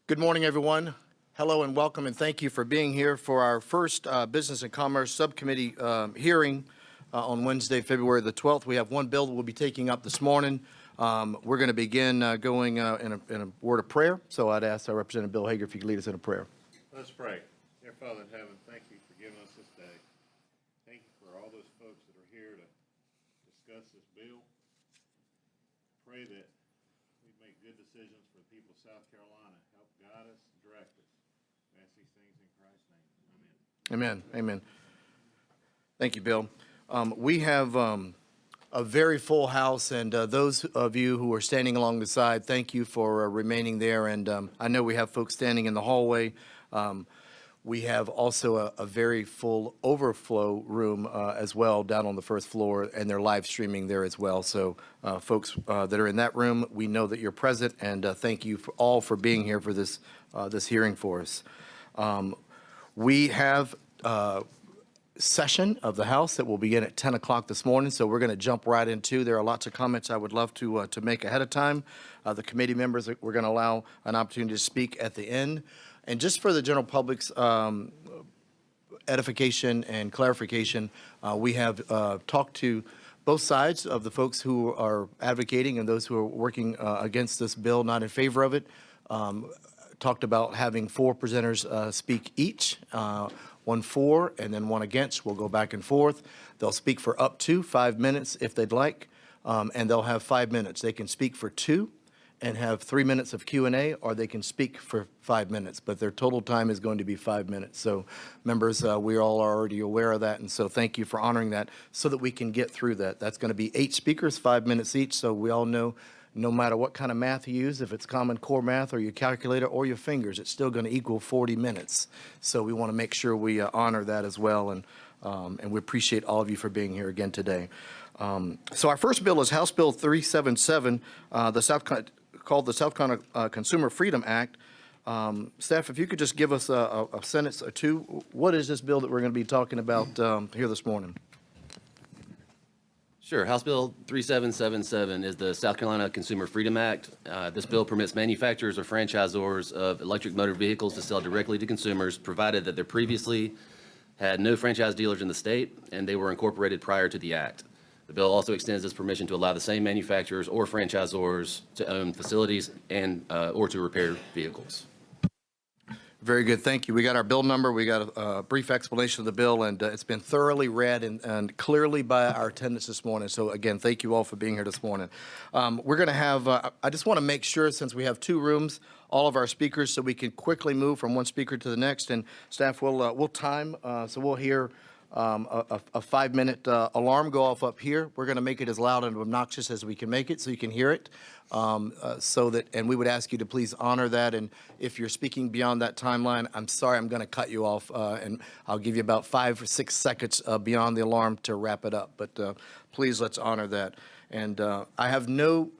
Good morning, everyone. Hello and welcome, and thank you for being here for our first Business and Commerce Subcommittee hearing on Wednesday, February the 12th. We have one bill that we'll be taking up this morning. We're going to begin going in a word of prayer. So I'd ask our Representative Bill Hager if you could lead us in a prayer. Let's pray. Dear Father in heaven, thank you for giving us this day. Thank you for all those folks that are here to discuss this bill. Pray that we make good decisions for the people of South Carolina. Help guide us, direct us. We ask these things in Christ's name. Amen. Amen. Amen. Thank you, Bill. We have a very full house, and those of you who are standing along the side, thank you for remaining there. And I know we have folks standing in the hallway. We have also a very full overflow room as well down on the first floor, and they're live streaming there as well. So folks that are in that room, we know that you're present, and thank you all for being here for this hearing for us. We have session of the House that will begin at 10 o'clock this morning, so we're going to jump right into. There are lots of comments I would love to make ahead of time. The committee members, we're going to allow an opportunity to speak at the end. And just for the general public's edification and clarification, we have talked to both sides of the folks who are advocating and those who are working against this bill, not in favor of it. Talked about having 4 presenters speak each. One for and then one against. We'll go back and forth. They'll speak for up to 5 minutes if they'd like, and they'll have 5 minutes. They can speak for 2 and have 3 minutes of Q&A, or they can speak for 5 minutes, but their total time is going to be 5 minutes. So members, we all are already aware of that, and so thank you for honoring that so that we can get through that. That's going to be 8 speakers, 5 minutes each, so we all know no matter what kind of math you use, if it's Common Core math or your calculator or your fingers, it's still going to equal 40 minutes. So we want to make sure we honor that as well, and we appreciate all of you for being here again today. So our first bill is House Bill 377, called the South Carolina Consumer Freedom Act. Staff, if you could just give us a sentence or two, what is this bill that we're going to be talking about here this morning? Sure. House Bill 3777 is the South Carolina Consumer Freedom Act. This bill permits manufacturers or franchisors of electric motor vehicles to sell directly to consumers, provided that they previously had no franchise dealers in the state and they were incorporated prior to the act. The bill also extends this permission to allow the same manufacturers or franchisors to own facilities and or to repair vehicles. Very good. Thank you. We got our bill number. We got a brief explanation of the bill, and it's been thoroughly read and clearly by our attendants this morning. So, again, thank you all for being here this morning. We're going to have, I just want to make sure, since we have 2 rooms, all of our speakers, so we can quickly move from one speaker to the next. And staff will time, so we'll hear a 5-minute alarm go off up here. We're going to make it as loud and obnoxious as we can make it so you can hear it. And we would ask you to please honor that. And if you're speaking beyond that timeline, I'm sorry, I'm going to cut you off, and I'll give you about 5 or 6 seconds beyond the alarm to wrap it up. But please, let's honor that. And I have no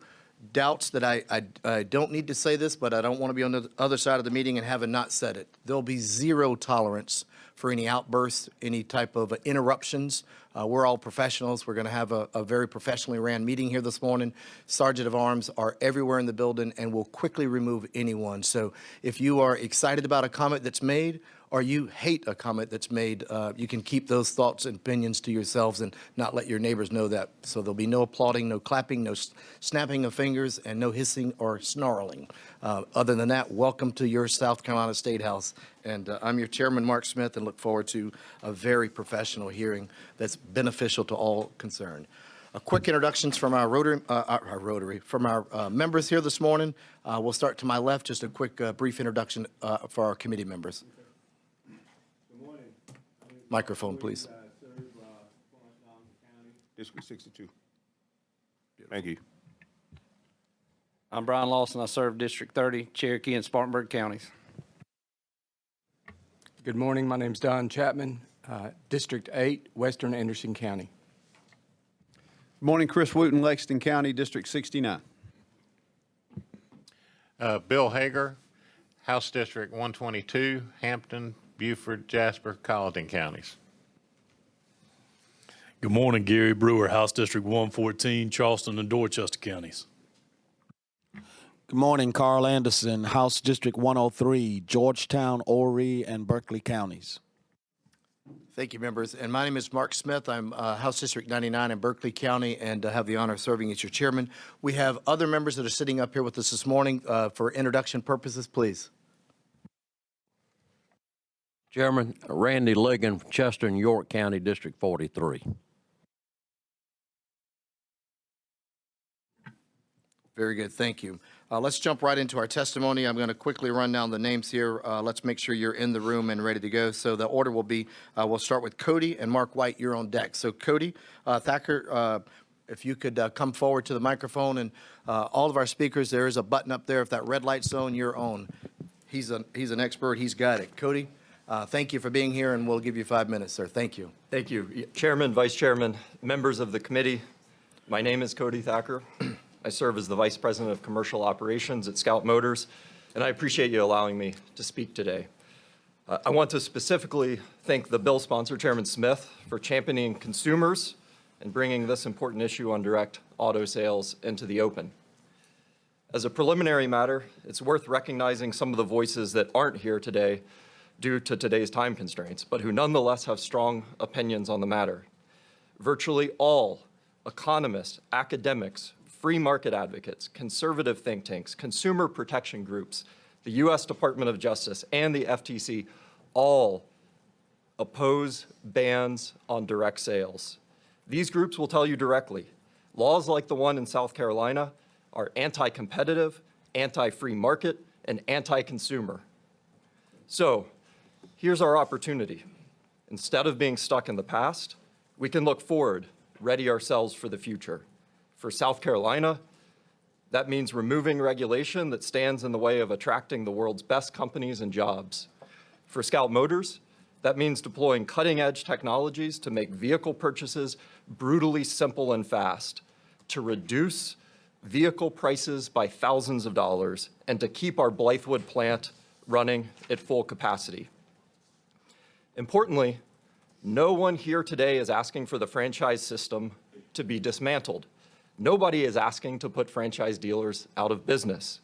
doubts that I don't need to say this, but I don't want to be on the other side of the meeting and have not said it. There'll be 0 tolerance for any outbursts, any type of interruptions. We're all professionals. We're going to have a very professionally ran meeting here this morning. Sergeant of Arms are everywhere in the building and will quickly remove anyone. So if you are excited about a comment that's made or you hate a comment that's made, you can keep those thoughts and opinions to yourselves and not let your neighbors know that. So there'll be no applauding, no clapping, no snapping of fingers, and no hissing or snarling. Other than that, welcome to your South Carolina State House. And I'm your chairman, Mark Smith, and look forward to a very professional hearing that's beneficial to all concerned. A quick introductions from our members here this morning. We'll start to my left, just a quick brief introduction for our committee members. Good morning. Microphone, please. Serve County, District 62. Thank you. I'm Brian Lawson. I serve District 30, Cherokee and Spartanburg counties. Good morning. My name's Don Chapman, District 8, Western Anderson County. Good morning, Chris Wooten, Lexington County, District 69. Bill Hager, House District 122, Hampton, Beaufort, Jasper, Colleton counties. Good morning, Gary Brewer, House District 114, Charleston and Dorchester counties. Good Good morning, Carl Anderson, House District 103, Georgetown, Horry, and Berkeley counties. Thank you, members. And my name is Mark Smith. I'm House District 99 in Berkeley County and have the honor of serving as your chairman. We have other members that are sitting up here with us this morning for introduction purposes, please. Chairman, Randy Ligon, Chester and York County, District 43. Very good, thank you. Let's jump right into our testimony. I'm going to quickly run down the names here. Let's make sure you're in the room and ready to go. So the order will be, we'll start with Cody and Mark White, you're on deck. So Cody Thacker, if you could come forward to the microphone, and all of our speakers, there is a button up there. If that red light's on, you're on. He's an expert, he's got it. Cody, thank you for being here, and we'll give you 5 minutes, sir. Thank you. Thank you. Chairman, Vice Chairman, members of the committee, my name is Cody Thacker. I serve as the Vice President of Commercial Operations at Scout Motors, and I appreciate you allowing me to speak today. I want to specifically thank the bill sponsor, Chairman Smith, for championing consumers and bringing this important issue on direct auto sales into the open. As a preliminary matter, it's worth recognizing some of the voices that aren't here today due to today's time constraints, but who nonetheless have strong opinions on the matter. Virtually all economists, academics, free market advocates, conservative think tanks, consumer protection groups, the U.S. Department of Justice, and the FTC all oppose bans on direct sales. These groups will tell you directly, laws like the one in South Carolina are anti-competitive, anti-free market, and anti-consumer. So here's our opportunity. Instead of being stuck in the past, we can look forward, ready ourselves for the future. For South Carolina, that means removing regulation that stands in the way of attracting the world's best companies and jobs. For Scout Motors, that means deploying cutting-edge technologies to make vehicle purchases brutally simple and fast, to reduce vehicle prices by thousands of dollars, and to keep our Blythewood plant running at full capacity. Importantly, no one here today is asking for the franchise system to be dismantled. Nobody is asking to put franchise dealers out of business.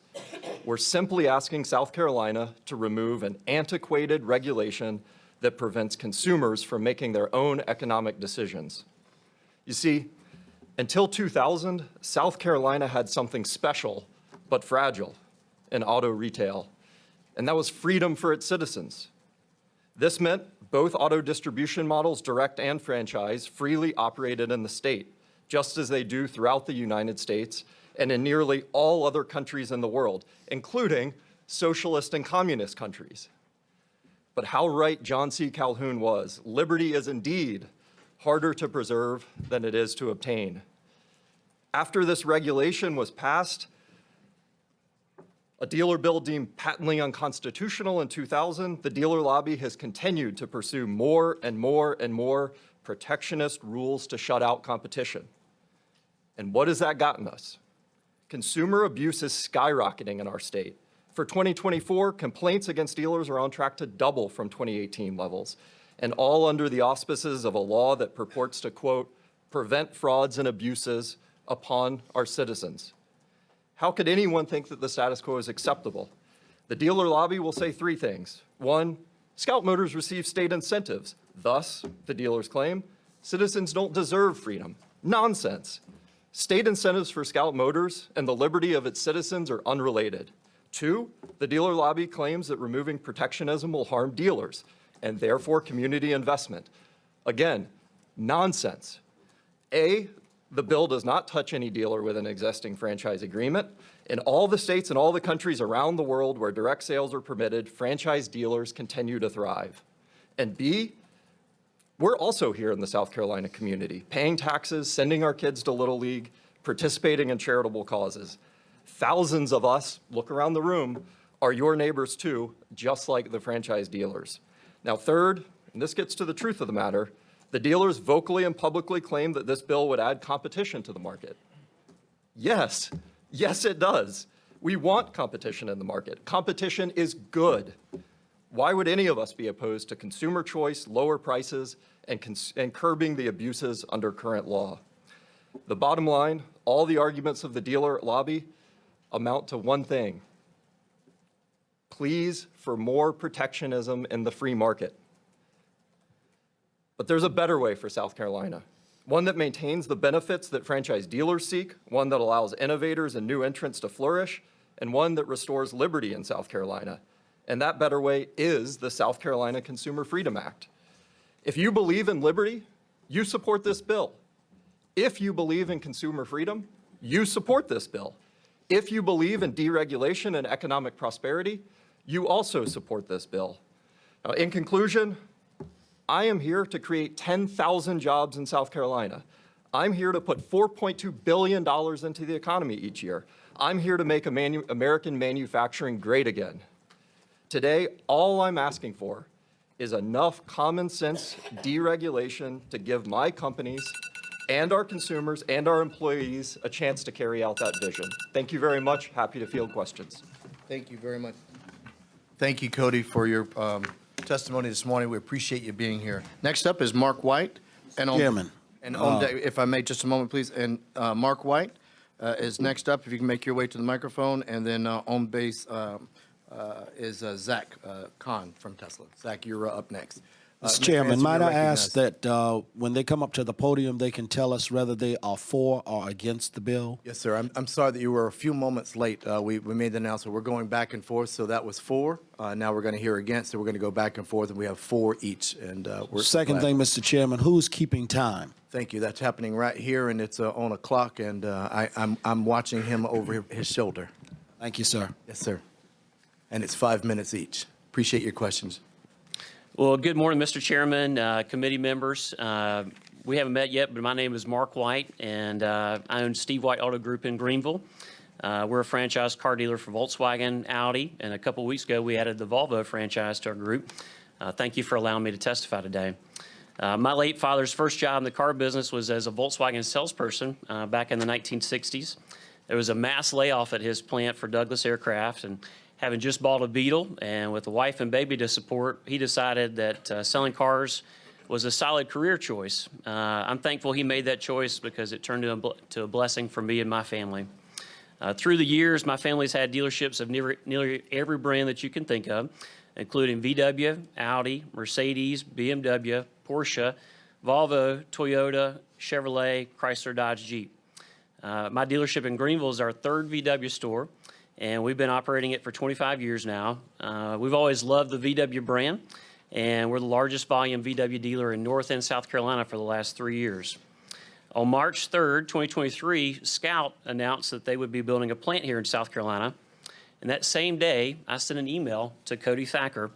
We're simply asking South Carolina to remove an antiquated regulation that prevents consumers from making their own economic decisions. You see, until 2000, South Carolina had something special but fragile in auto retail, and that was freedom for its citizens. This meant both auto distribution models, direct and franchise, freely operated in the state, just as they do throughout the United States and in nearly all other countries in the world, including socialist and communist countries. But how right John C. Calhoun was, liberty is indeed harder to preserve than it is to obtain. After this regulation was passed, a dealer bill deemed patently unconstitutional in 2000, the dealer lobby has continued to pursue more and more and more protectionist rules to shut out competition. And what has that gotten us? Consumer abuse is skyrocketing in our state. For 2024, complaints against dealers are on track to double from 2018 levels, and all under the auspices of a law that purports to, quote, prevent frauds and abuses upon our citizens. How could anyone think that the status quo is acceptable? The dealer lobby will say three things. One, Scout Motors receives state incentives. Thus, the dealers claim, citizens don't deserve freedom. Nonsense. State incentives for Scout Motors and the liberty of its citizens are unrelated. Two, the dealer lobby claims that removing protectionism will harm dealers and therefore community investment. Again, nonsense. A, the bill does not touch any dealer with an existing franchise agreement. In all the states and all the countries around the world where direct sales are permitted, franchise dealers continue to thrive. And B, we're also here in the South Carolina community, paying taxes, sending our kids to Little League, participating in charitable causes. Thousands of us, look around the room, are your neighbors too, just like the franchise dealers. Now third, and this gets to the truth of the matter, the dealers vocally and publicly claim that this bill would add competition to the market. Yes, yes it does. We want competition in the market. Competition is good. Why would any of us be opposed to consumer choice, lower prices, and curbing the abuses under current law? The bottom line, all the arguments of the dealer lobby amount to one thing: pleas for more protectionism in the free market. But there's a better way for South Carolina, one that maintains the benefits that franchise dealers seek, one that allows innovators and new entrants to flourish, and one that restores liberty in South Carolina. And that better way is the South Carolina Consumer Freedom Act. If you believe in liberty, you support this bill. If you believe in consumer freedom, you support this bill. If you believe in deregulation and economic prosperity, you also support this bill. Now, in conclusion, I am here to create 10,000 jobs in South Carolina. I'm here to put $4.2 billion into the economy each year. I'm here to make American manufacturing great again. Today, all I'm asking for is enough common sense deregulation to give my companies and our consumers and our employees a chance to carry out that vision. Thank you very much. Happy to field questions. Thank you very much. Thank you, Cody, for your testimony this morning. We appreciate you being here. Next up is Mark White. And Chairman. And if I may, just a moment, please. And Mark White is next up, if you can make your way to the microphone. And then on base is Zach Kahn from Tesla. Zach, you're up next. Mr. Chairman, Nancy, might you're I ask recognized. that when they come up to the podium, they can tell us whether they are for or against the bill? Yes, sir. I'm sorry that you were a few moments late. We made the announcement. We're going back and forth, so that was for. Now we're going to hear against, so we're going to go back and forth, and we have 4 each. And we're Second glad. thing, Mr. Chairman, who's keeping time? Thank you. That's happening right here, and it's on a clock, and I'm watching him over his shoulder. Thank you, sir. Yes, sir. And it's 5 minutes each. Appreciate your questions. Well, good morning, Mr. Chairman, committee members. We haven't met yet, but my name is Mark White, and I own Steve White Auto Group in Greenville. We're a franchise car dealer for Volkswagen, Audi, and a couple weeks ago we added the Volvo franchise to our group. Thank you for allowing me to testify today. My late father's first job in the car business was as a Volkswagen salesperson back in the 1960s. There was a mass layoff at his plant for Douglas Aircraft, and having just bought a Beetle and with a wife and baby to support, he decided that selling cars was a solid career choice. I'm thankful he made that choice because it turned into a blessing for me and my family. Through the years, my family's had dealerships of nearly every brand that you can think of, including VW, Audi, Mercedes, BMW, Porsche, Volvo, Toyota, Chevrolet, Chrysler, Dodge, Jeep. My dealership in Greenville is our 3rd VW store, and we've been operating it for 25 years now. We've always loved the VW brand, and we're the largest volume VW dealer in North and South Carolina for the last 3 years. On March 3rd, 2023, Scout announced that they would be building a plant here in South Carolina. And that same day, I sent an email to Cody Thacker,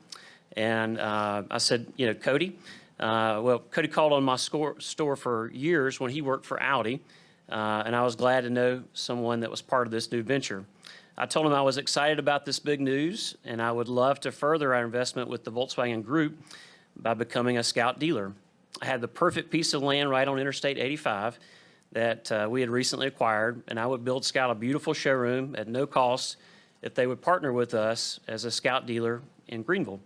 and I said, you know, Cody, Cody called on my store for years when he worked for Audi, and I was glad to know someone that was part of this new venture. I told him I was excited about this big news, and I would love to further our investment with the Volkswagen Group by becoming a Scout dealer. I had the perfect piece of land right on Interstate 85 that we had recently acquired, and I would build Scout a beautiful showroom at no cost if they would partner with us as a Scout dealer in Greenville.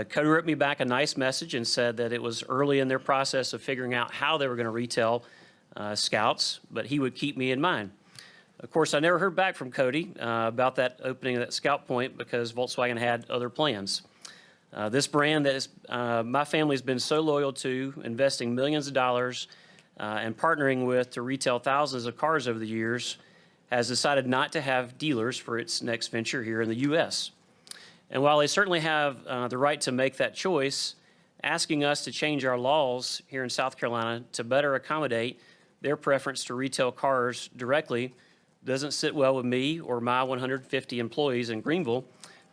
Cody wrote me back a nice message and said that it was early in their process of figuring out how they were going to retail Scouts, but he would keep me in mind. Of course, I never heard back from Cody about that opening of that Scout point because Volkswagen had other plans. This brand that is, my family's been so loyal to, investing millions of dollars and partnering with to retail thousands of cars over the years, has decided not to have dealers for its next venture here in the U.S. And while they certainly have the right to make that choice, asking us to change our laws here in South Carolina to better accommodate their preference to retail cars directly doesn't sit well with me or my 150 employees in Greenville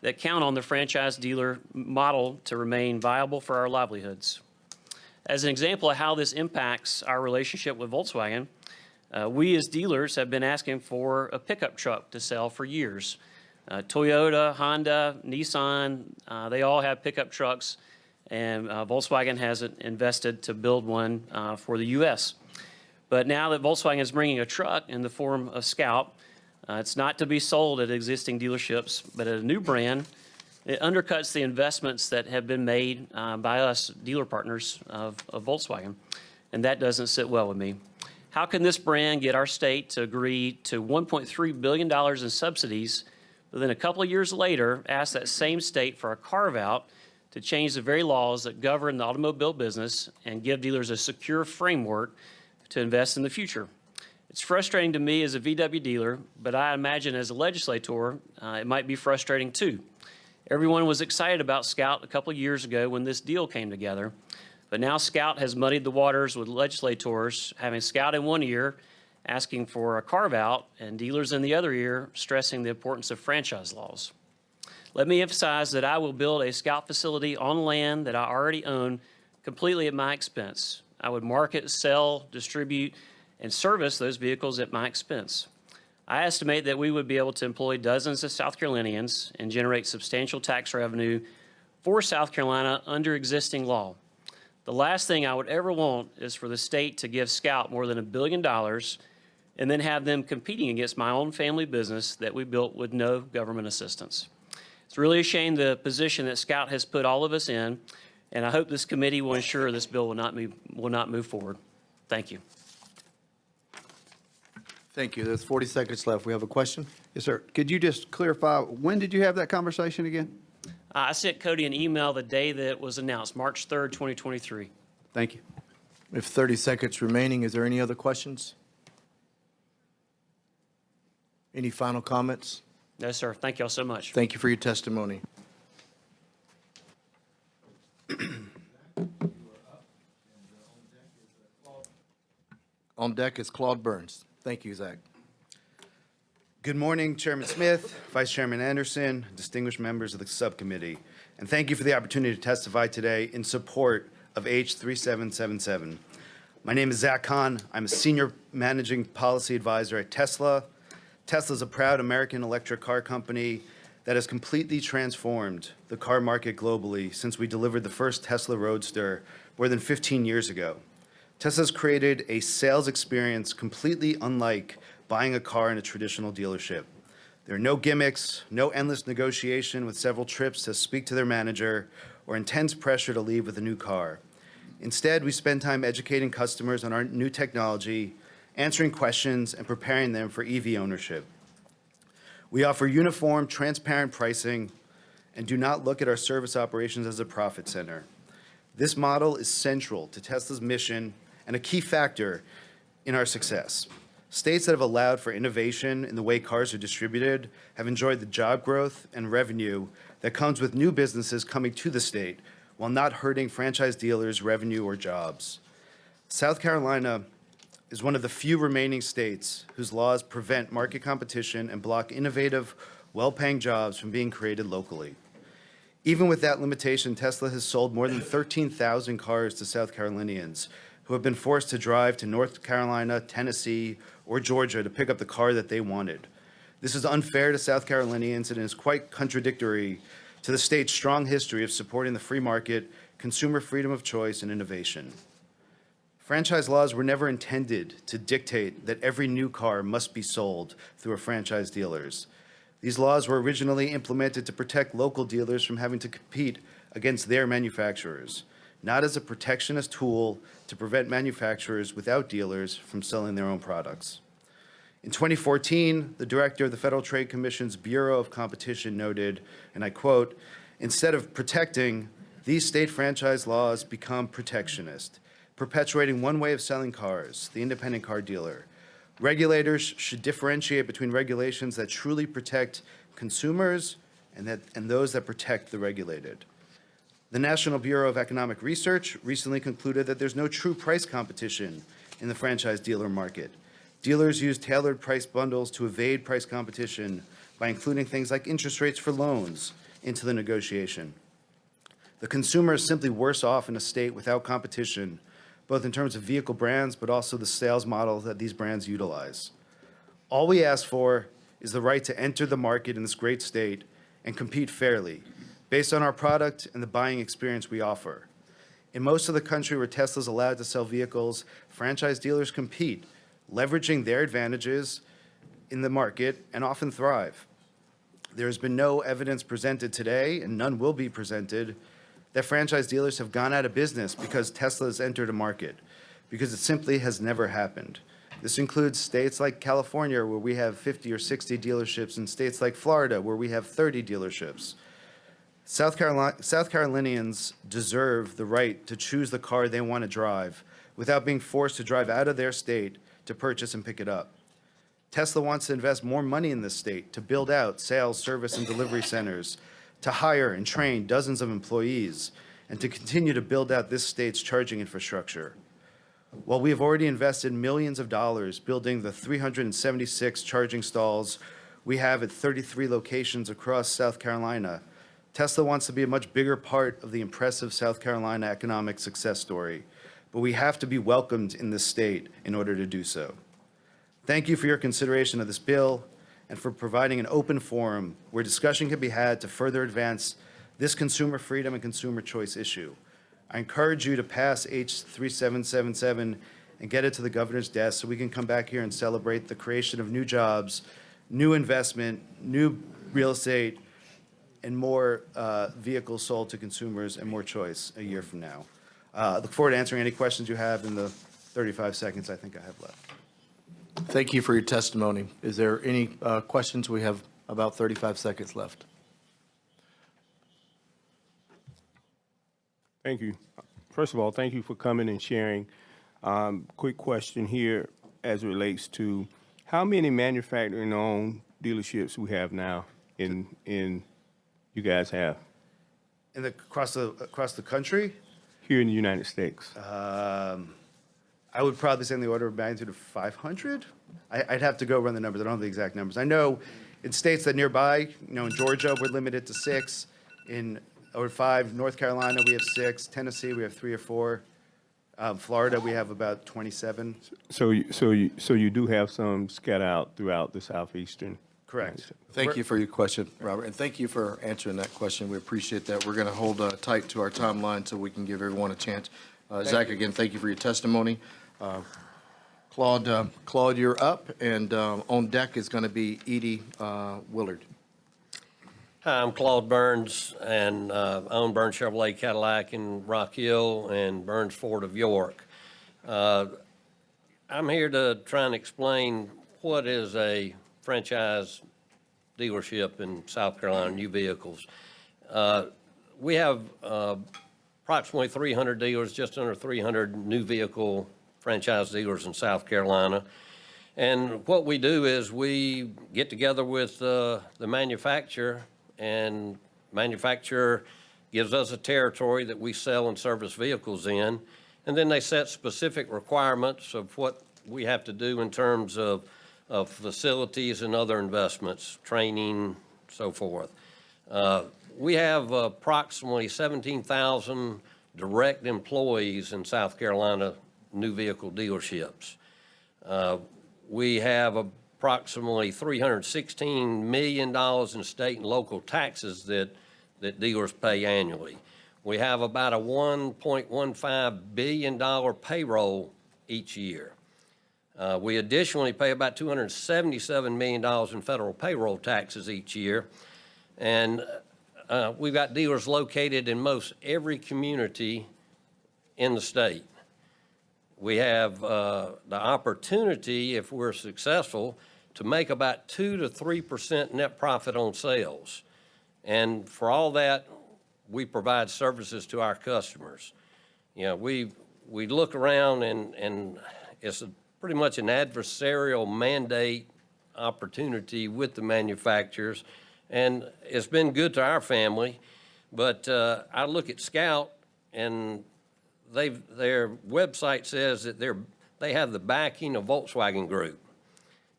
that count on the franchise dealer model to remain viable for our livelihoods. As an example of how this impacts our relationship with Volkswagen, we as dealers have been asking for a pickup truck to sell for years. Toyota, Honda, Nissan, they all have pickup trucks, and Volkswagen hasn't invested to build one for the U.S. But now that Volkswagen is bringing a truck in the form of Scout, it's not to be sold at existing dealerships, but at a new brand. It undercuts the investments that have been made by us dealer partners of Volkswagen, and that doesn't sit well with me. How can this brand get our state to agree to $1.3 billion in subsidies, but then a couple of years later ask that same state for a carve-out to change the very laws that govern the automobile business and give dealers a secure framework to invest in the future? It's frustrating to me as a VW dealer, but I imagine as a legislator, it might be frustrating too. Everyone was excited about Scout a couple of years ago when this deal came together, but now Scout has muddied the waters with legislators having Scout in one ear, asking for a carve-out, and dealers in the other ear stressing the importance of franchise laws. Let me emphasize that I will build a Scout facility on land that I already own completely at my expense. I would market, sell, distribute, and service those vehicles at my expense. I estimate that we would be able to employ dozens of South Carolinians and generate substantial tax revenue for South Carolina under existing law. The last thing I would ever want is for the state to give Scout more than $1 billion and then have them competing against my own family business that we built with no government assistance. It's really a shame the position that Scout has put all of us in, and I hope this committee will ensure this bill will not move forward. Thank you. Thank you. There's 40 seconds left. We have a question? Yes, sir. Could you just clarify, when did you have that conversation again? I sent Cody an email the day that it was announced, March 3rd, 2023. Thank you. We have 30 seconds remaining. Is there any other questions? Any final comments? No, sir. Thank you all so much. Thank you for your testimony. On deck is Claude Burns. Thank you, Zach. Good morning, Chairman Smith, Vice Chairman Anderson, distinguished members of the subcommittee, and thank you for the opportunity to testify today in support of H 3777. My name is Zach Kahn. I'm a senior managing policy advisor at Tesla. Tesla is a proud American electric car company that has completely transformed the car market globally since we delivered the first Tesla Roadster more than 15 years ago. Tesla's created a sales experience completely unlike buying a car in a traditional dealership. There are no gimmicks, no endless negotiation with several trips to speak to their manager, or intense pressure to leave with a new car. Instead, we spend time educating customers on our new technology, answering questions, and preparing them for EV ownership. We offer uniform, transparent pricing and do not look at our service operations as a profit center. This model is central to Tesla's mission and a key factor in our success. States that have allowed for innovation in the way cars are distributed have enjoyed the job growth and revenue that comes with new businesses coming to the state while not hurting franchise dealers' revenue or jobs. South Carolina is one of the few remaining states whose laws prevent market competition and block innovative, well-paying jobs from being created locally. Even with that limitation, Tesla has sold more than 13,000 cars to South Carolinians who have been forced to drive to North Carolina, Tennessee, or Georgia to pick up the car that they wanted. This is unfair to South Carolinians and is quite contradictory to the state's strong history of supporting the free market, consumer freedom of choice, and innovation. Franchise laws were never intended to dictate that every new car must be sold through a franchise dealers. These laws were originally implemented to protect local dealers from having to compete against their manufacturers, not as a protectionist tool to prevent manufacturers without dealers from selling their own products. In 2014, the director of the Federal Trade Commission's Bureau of Competition noted, and I quote, "Instead of protecting, these state franchise laws become protectionist, perpetuating one way of selling cars, the independent car dealer. Regulators should differentiate between regulations that truly protect consumers and those that protect the regulated." The National Bureau of Economic Research recently concluded that there's no true price competition in the franchise dealer market. Dealers use tailored price bundles to evade price competition by including things like interest rates for loans into the negotiation. The consumer is simply worse off in a state without competition, both in terms of vehicle brands, but also the sales model that these brands utilize. All we ask for is the right to enter the market in this great state and compete fairly, based on our product and the buying experience we offer. In most of the country where Tesla is allowed to sell vehicles, franchise dealers compete, leveraging their advantages in the market and often thrive. There has been no evidence presented today, and none will be presented, that franchise dealers have gone out of business because Tesla has entered a market, because it simply has never happened. This includes states like California, where we have 50 or 60 dealerships, and states like Florida, where we have 30 dealerships. South Carolinians deserve the right to choose the car they want to drive without being forced to drive out of their state to purchase and pick it up. Tesla wants to invest more money in this state to build out sales, service, and delivery centers, to hire and train dozens of employees, and to continue to build out this state's charging infrastructure. While we have already invested millions of dollars building the 376 charging stalls we have at 33 locations across South Carolina, Tesla wants to be a much bigger part of the impressive South Carolina economic success story, but we have to be welcomed in this state in order to do so. Thank you for your consideration of this bill and for providing an open forum where discussion can be had to further advance this consumer freedom and consumer choice issue. I encourage you to pass H3777 and get it to the governor's desk so we can come back here and celebrate the creation of new jobs, new investment, new real estate, and more vehicles sold to consumers and more choice a year from now. Look forward to answering any questions you have in the 35 seconds I think I have left. Thank you for your testimony. Is there any questions? We have about 35 seconds left. Thank you. First of all, thank you for coming and sharing. Quick question here as it relates to how many manufacturing-owned dealerships we have now in you guys have? Across the country? Here in the United States. I would probably say in the order of magnitude of 500. I'd have to go run the numbers. I don't have the exact numbers. I know in states that nearby, in Georgia, we're limited to 6. Or 5. North Carolina, we have 6. Tennessee, we have 3 or 4. Florida, we have about 27. So you do have some scattered out throughout the southeastern. Correct. Thank you for your question, Robert, and thank you for answering that question. We appreciate that. We're going to hold tight to our timeline so we can give everyone a chance. Zach, again, thank you for your testimony. Claude, you're up, and on deck is going to be Edie Willard. Hi, I'm Claude Burns, and I own Burns Chevrolet Cadillac in Rock Hill and Burns Ford of York. I'm here to try and explain what is a franchise dealership in South Carolina, new vehicles. We have approximately 300 dealers, just under 300 new vehicle franchise dealers in South Carolina. And what we do is we get together with the manufacturer, and manufacturer gives us a territory that we sell and service vehicles in, and then they set specific requirements of what we have to do in terms of facilities and other investments, training, so forth. We have approximately 17,000 direct employees in South Carolina new vehicle dealerships. We have approximately $316 million in state and local taxes that dealers pay annually. We have about a $1.15 billion payroll each year. We additionally pay about $277 million in federal payroll taxes each year. And we've got dealers located in most every community in the state. We have the opportunity, if we're successful, to make about 2 to 3% net profit on sales. And for all that, we provide services to our customers. We look around and it's pretty much an adversarial mandate opportunity with the manufacturers, and it's been good to our family. But I look at Scout, and their website says that they have the backing of Volkswagen Group.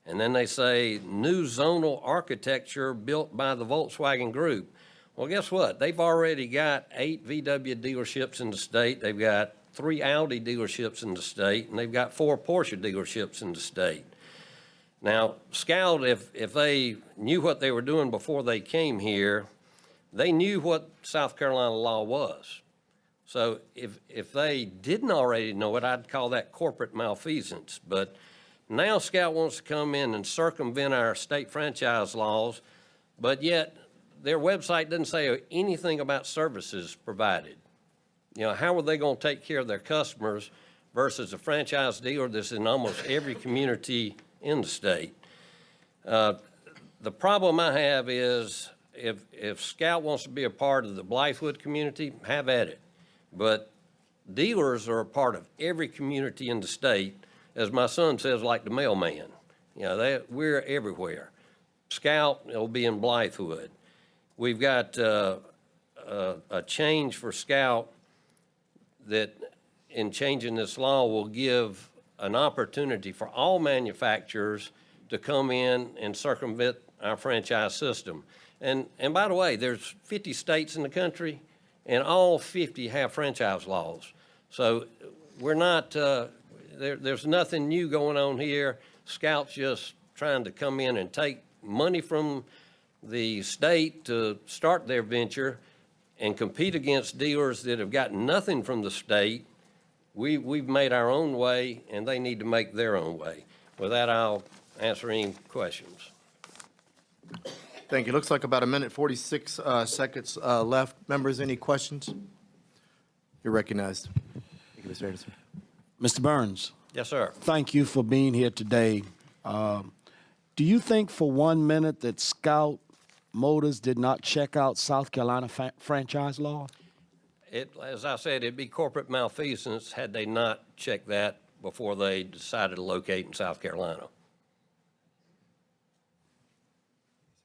And then they say new zonal architecture built by the Volkswagen Group. Well, guess what? They've already got 8 VW dealerships in the state. They've got 3 Audi dealerships in the state, and they've got 4 Porsche dealerships in the state. Now, Scout, if they knew what they were doing before they came here, they knew what South Carolina law was. So if they didn't already know it, I'd call that corporate malfeasance. But now Scout wants to come in and circumvent our state franchise laws, but yet their website doesn't say anything about services provided. How are they going to take care of their customers versus a franchise dealer that's in almost every community in the state. The problem I have is if Scout wants to be a part of the Blythewood community, have at it. But dealers are a part of every community in the state, as my son says, like the mailman. You know, we're everywhere. Scout will be in Blythewood. We've got a change for Scout that in changing this law will give an opportunity for all manufacturers to come in and circumvent our franchise system. And by the way, there's 50 states in the country, and all 50 have franchise laws. So we're not, there's nothing new going on here. Scout's just trying to come in and take money from the state to start their venture and compete against dealers that have gotten nothing from the state. We've made our own way, and they need to make their own way. With that, I'll answer any questions. Thank you. Looks like about a minute, 46 seconds left. Members, any questions? You're recognized. Thank you, Mr. Anderson. Mr. Burns, Yes, sir. thank you for being here today. Do you think for 1 minute that Scout Motors did not check out South Carolina franchise law? As I said, it'd be corporate malfeasance had they not checked that before they decided to locate in South Carolina.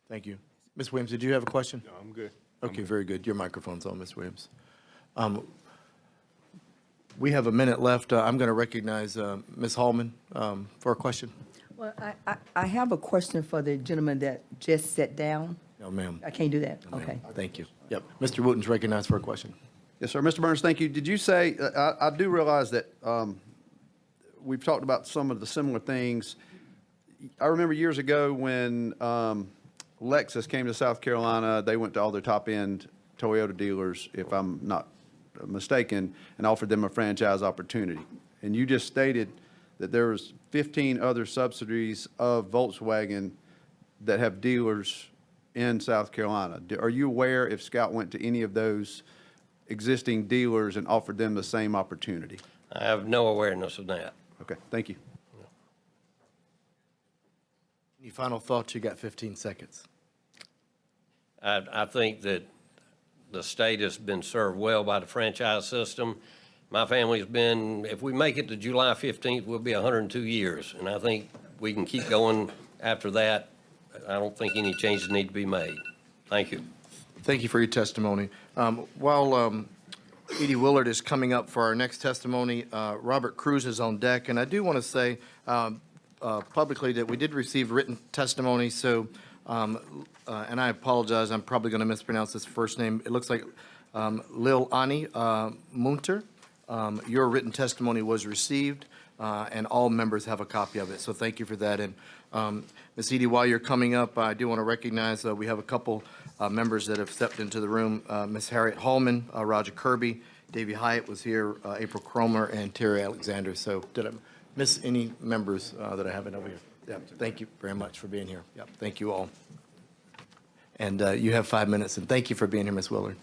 Thank you. Ms. Williams, did you have a question? No, I'm good. Okay, very good. Your microphone's on, Ms. Williams. We have a minute left. I'm going to recognize Ms. Hallman for a question. Well, I have a question for the gentleman that just sat down. No, ma'am. I can't do that? No, ma'am. Okay. Thank you. Yep. Mr. Wooten's recognized for a question. Yes, sir. Mr. Burns, thank you. Did you say, I do realize that we've talked about some of the similar things. I remember years ago when Lexus came to South Carolina, they went to all their top-end Toyota dealers, if I'm not mistaken, and offered them a franchise opportunity. And you just stated that there was 15 other subsidiaries of Volkswagen that have dealers in South Carolina. Are you aware if Scout went to any of those existing dealers and offered them the same opportunity? I have no awareness of that. Okay, thank you. Any final thoughts? You got 15 seconds. I think that the state has been served well by the franchise system. My family's been, if we make it to July 15th, we'll be 102 years. And I think we can keep going after that. I don't think any changes need to be made. Thank you. Thank you for your testimony. While Edie Willard is coming up for our next testimony, Robert Cruz is on deck. And I do want to say publicly that we did receive written testimony. So, and I apologize, I'm probably going to mispronounce this first name. It looks like Lil Ani Munter. Your written testimony was received, and all members have a copy of it. So thank you for that. And Ms. Edie, while you're coming up, I do want to recognize we have a couple members that have stepped into the room. Ms. Harriet Hallman, Roger Kirby, Davey Hyatt was here, April Cromer, and Terry Alexander. So did I miss any members that I haven't over here? Yeah, thank you very much for being here. Yeah, thank you all. And you have 5 minutes, and thank you for being here, Ms. Willard.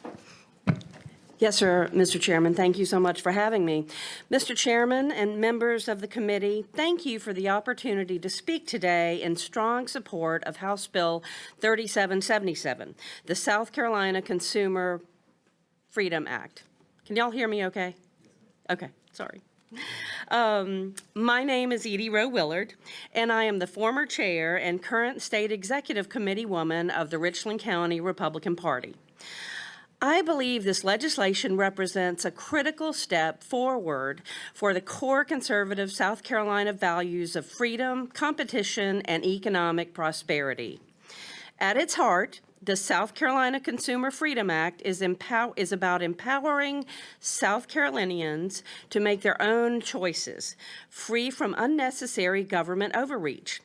Yes, sir, Mr. Chairman. Thank you so much for having me. Mr. Chairman and members of the committee, thank you for the opportunity to speak today in strong support of House Bill 3777, the South Carolina Consumer Freedom Act. Can y'all hear me okay? Okay, sorry. My name is Edie Willard, and I am the former chair and current state executive committee woman of the Richland County Republican Party. I believe this legislation represents a critical step forward for the core conservative South Carolina values of freedom, competition, and economic prosperity. At its heart, the South Carolina Consumer Freedom Act is about empowering South Carolinians to make their own choices, free from unnecessary government overreach.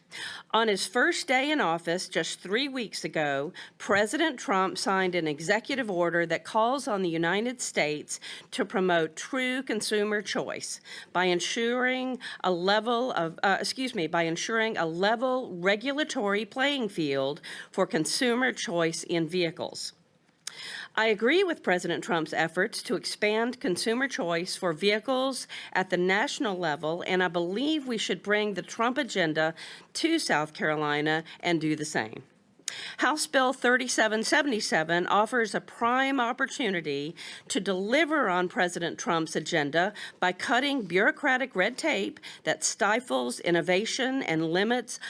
On his first day in office, just 3 weeks ago, President Trump signed an executive order that calls on the United States to promote true consumer choice by ensuring a level regulatory playing field for consumer choice in vehicles. I agree with President Trump's efforts to expand consumer choice for vehicles at the national level, and I believe we should bring the Trump agenda to South Carolina and do the same. House Bill 3777 offers a prime opportunity to deliver on President Trump's agenda by cutting bureaucratic red tape that stifles innovation and limits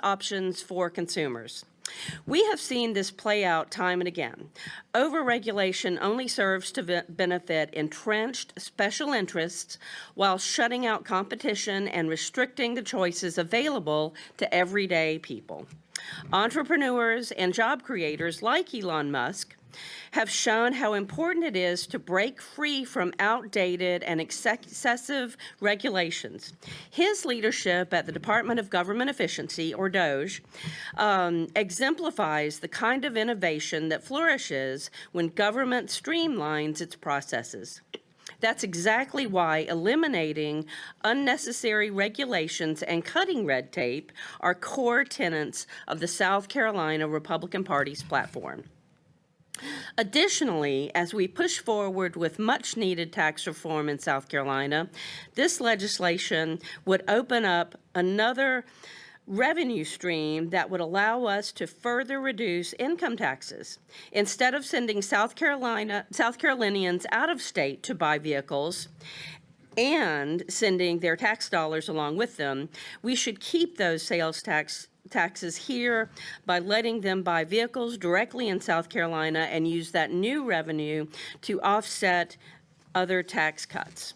options for consumers. We have seen this play out time and again. Overregulation only serves to benefit entrenched special interests while shutting out competition and restricting the choices available to everyday people. Entrepreneurs and job creators like Elon Musk have shown how important it is to break free from outdated and excessive regulations. His leadership at the Department of Government Efficiency, or DOGE, exemplifies the kind of innovation that flourishes when government streamlines its processes. That's exactly why eliminating unnecessary regulations and cutting red tape are core tenets of the South Carolina Republican Party's platform. Additionally, as we push forward with much-needed tax reform in South Carolina, this legislation would open up another revenue stream that would allow us to further reduce income taxes. Instead of sending South Carolinians out of state to buy vehicles and sending their tax dollars along with them, we should keep those taxes here by letting them buy vehicles directly in South Carolina and use that new revenue to offset other tax cuts.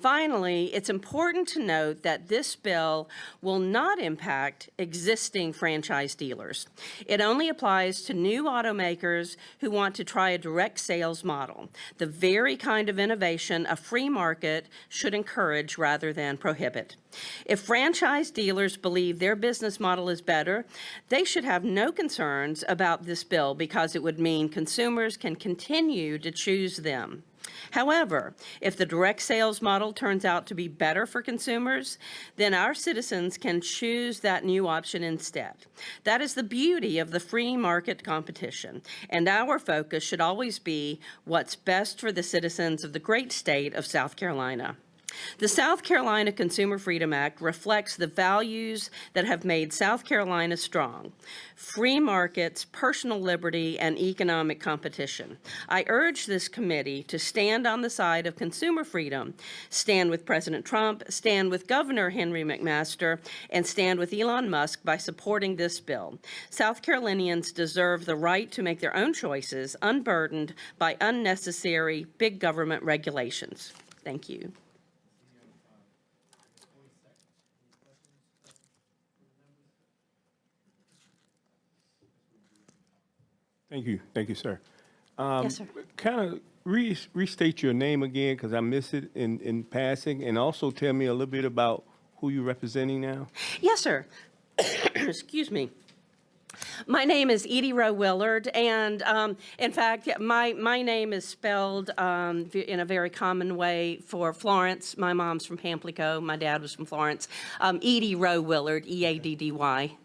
Finally, it's important to note that this bill will not impact existing franchise dealers. It only applies to new automakers who want to try a direct sales model, the very kind of innovation a free market should encourage rather than prohibit. If franchise dealers believe their business model is better, they should have no concerns about this bill because it would mean consumers can continue to choose them. However, if the direct sales model turns out to be better for consumers, then our citizens can choose that new option instead. That is the beauty of the free market competition, and our focus should always be what's best for the citizens of the great state of South Carolina. The South Carolina Consumer Freedom Act reflects the values that have made South Carolina strong: free markets, personal liberty, and economic competition. I urge this committee to stand on the side of consumer freedom, stand with President Trump, stand with Governor Henry McMaster, and stand with Elon Musk by supporting this bill. South Carolinians deserve the right to make their own choices, unburdened by unnecessary big government regulations. Thank you. Thank you, sir. Yes, sir. Kind of restate your name again, because I missed it in passing, and also tell me a little bit about who you're representing now. Yes, sir. Excuse me. My name is Edie Willard, and in fact, my name is spelled in a very common way for Florence. My mom's from Pamplico. My dad was from Florence. Edie Willard, E-A-D-D-Y.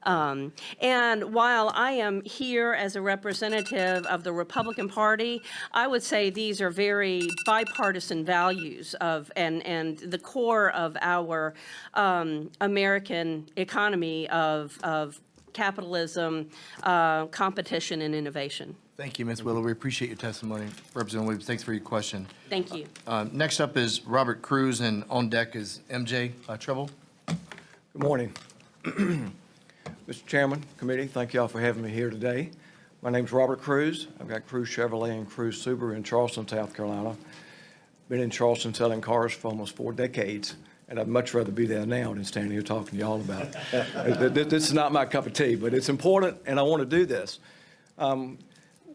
And while I am here as a representative of the Republican Party, I would say these are very bipartisan values and the core of our American economy of capitalism, competition, and innovation. Thank you, Ms. Willard. We appreciate your testimony. Representative Williams, thanks for your question. Thank you. Next up is Robert Cruz, and on deck is MJ Trible. Good morning. Mr. Chairman, committee, thank y'all for having me here today. My name's Robert Cruz. I've got Cruz Chevrolet and Cruz Subaru in Charleston, South Carolina. Been in Charleston selling cars for almost 4 decades, and I'd much rather be there now than standing here talking to y'all about it. This is not my cup of tea, but it's important, and I want to do this.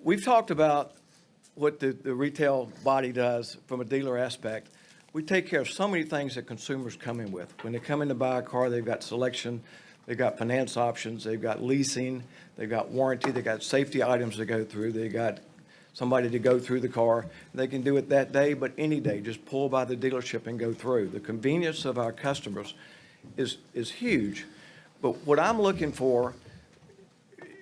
We've talked about what the retail body does from a dealer aspect. We take care of so many things that consumers come in with. When they come in to buy a car, they've got selection, they've got finance options, they've got leasing, they've got warranty, they've got safety items to go through, they've got somebody to go through the car. They can do it that day, but any day, just pull by the dealership and go through. The convenience of our customers is huge. But what I'm looking for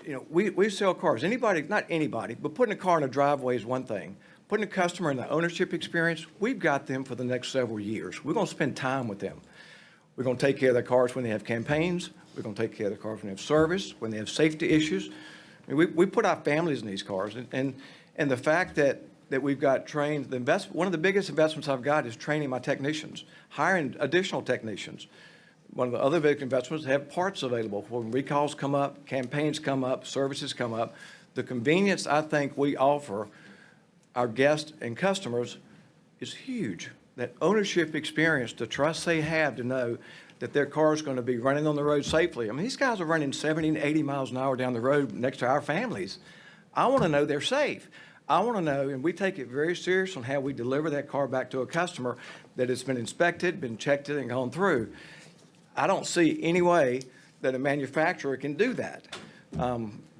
you know, we sell cars. Anybody, not anybody, but putting a car in a driveway is one thing. Putting a customer in the ownership experience, we've got them for the next several years. We're going to spend time with them. We're going to take care of their cars when they have campaigns. We're going to take care of their cars when they have service, when they have safety issues. I mean, we put our families in these cars. And the fact that we've got trained, one of the biggest investments I've got is training my technicians, hiring additional technicians. One of the other big investments is have parts available. When recalls come up, campaigns come up, services come up, the convenience I think we offer our guests and customers is huge. That ownership experience, the trust they have to know that their car is going to be running on the road safely. I mean, these guys are running 70 and 80 miles an hour down the road next to our families. I want to know they're safe. I want to know, and we take it very serious on how we deliver that car back to a customer, that it's been inspected, been checked, and gone through. I don't see any way that a manufacturer can do that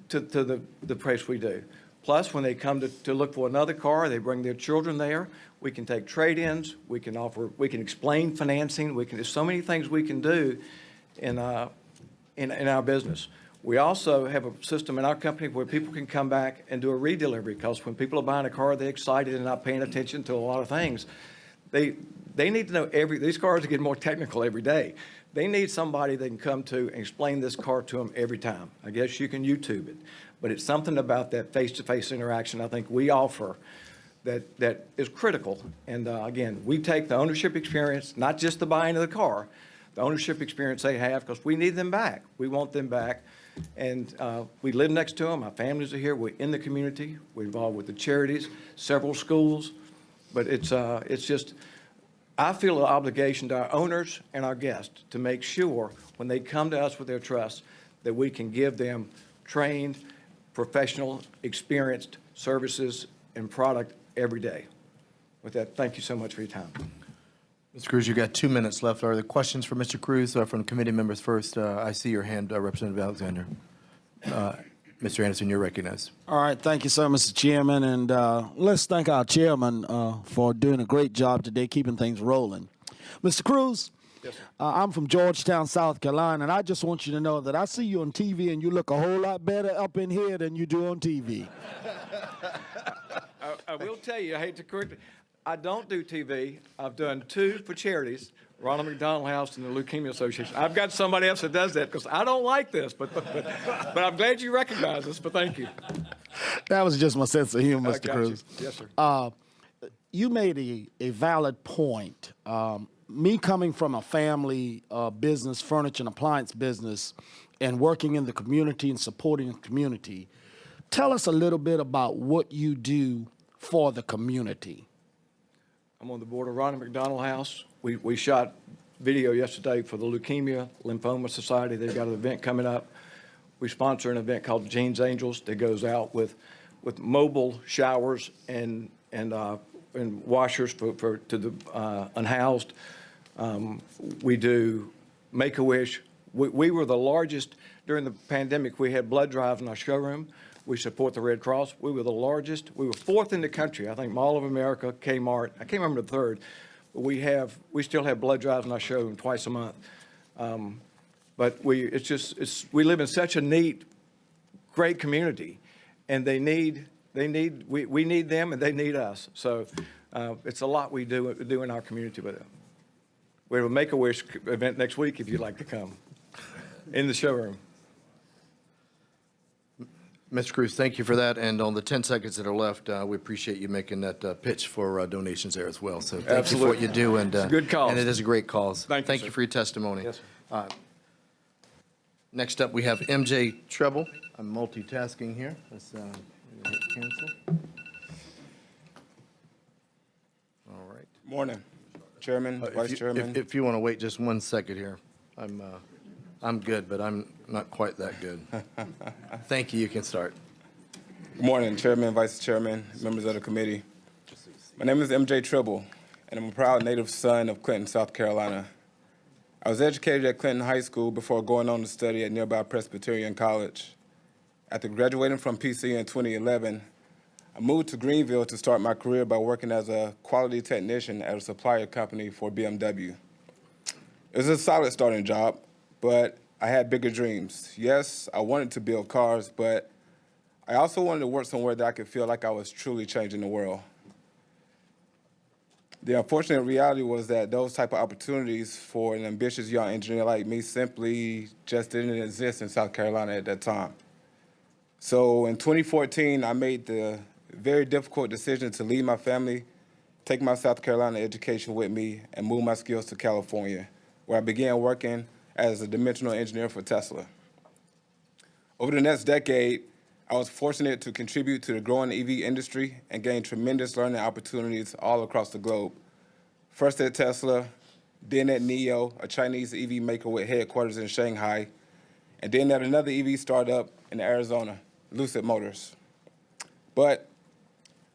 to the price we do. Plus, when they come to look for another car, they bring their children there. We can take trade-ins. We can explain financing. There's so many things we can do in our business. We also have a system in our company where people can come back and do a redelivery, because when people are buying a car, they're excited and not paying attention to a lot of things. They need to know these cars are getting more technical every day. They need somebody they can come to and explain this car to them every time. I guess you can YouTube it, but it's something about that face-to-face interaction I think we offer that is critical. And again, we take the ownership experience, not just the buying of the car, the ownership experience they have, because we need them back. We want them back. And we live next to them. Our families are here. We're in the community. We're involved with the charities, several schools. But it's just, I feel an obligation to our owners and our guests to make sure when they come to us with their trust that we can give them trained, professional, experienced services and product every day. With that, thank you so much for your time. Mr. Cruz, you've got 2 minutes left. Are there questions for Mr. Cruz from committee members first? I see your hand, Representative Alexander. Mr. Anderson, you're recognized. All right, thank you, sir, Mr. Chairman, and let's thank our chairman for doing a great job today, keeping things rolling. Mr. Cruz, yes, sir. I'm from Georgetown, South Carolina, and I just want you to know that I see you on TV, and you look a whole lot better up in here than you do on TV. I will tell you, I hate to correct it, I don't do TV. I've done 2 for charities, Ronald McDonald House and the Leukemia Association. I've got somebody else that does that because I don't like this, but I'm glad you recognize this, but thank you. That was just my sense of humor, Mr. Got Cruz. you. Yes, sir. You made a valid point. Me coming from a family business, furniture and appliance business, and working in the community and supporting the community, tell us a little bit about what you do for the community. I'm on the board of Ronald McDonald House. We shot video yesterday for the Leukemia Lymphoma Society. They've got an event coming up. We sponsor an event called Jean's Angels that goes out with mobile showers and washers to the unhoused. We do Make-A-Wish. We were the largest during the pandemic. We had blood drives in our showroom. We support the Red Cross. We were the largest. We were 4th in the country. I think Mall of America, Kmart. I can't remember the 3rd. But we still have blood drives in our showroom twice a month. But we live in such a neat, great community, and we need them and they need us. So it's a lot we do in our community with them. We have a Make-A-Wish event next week if you'd like to come in the showroom. Mr. Cruz, thank you for that. And on the 10 seconds that are left, we appreciate you making that pitch for donations there as well. So thank you for what you do. And, it's a good cause. And it is a great cause. Thank you for your testimony. Yes, next up, we have MJ Trible. I'm multitasking here. Let's hit cancel. All right. Morning, Chairman, Vice Chairman. If you want to wait just 1 second here, I'm good, but I'm not quite that good. Thank you. You can start. Good morning, Chairman, Vice Chairman, members of the committee. My name is MJ Trible, and I'm a proud native son of Clinton, South Carolina. I was educated at Clinton High School before going on to study at nearby Presbyterian College. After graduating from PC in 2011, I moved to Greenville to start my career by working as a quality technician at a supplier company for BMW. It was a solid starting job, but I had bigger dreams. Yes, I wanted to build cars, but I also wanted to work somewhere that I could feel like I was truly changing the world. The unfortunate reality was that those type of opportunities for an ambitious young engineer like me simply just didn't exist in South Carolina at that time. So in 2014, I made the very difficult decision to leave my family, take my South Carolina education with me, and move my skills to California, where I began working as a dimensional engineer for Tesla. Over the next decade, I was fortunate to contribute to the growing EV industry and gain tremendous learning opportunities all across the globe. First at Tesla, then at NIO, a Chinese EV maker with headquarters in Shanghai, and then at another EV startup in Arizona, Lucid Motors. But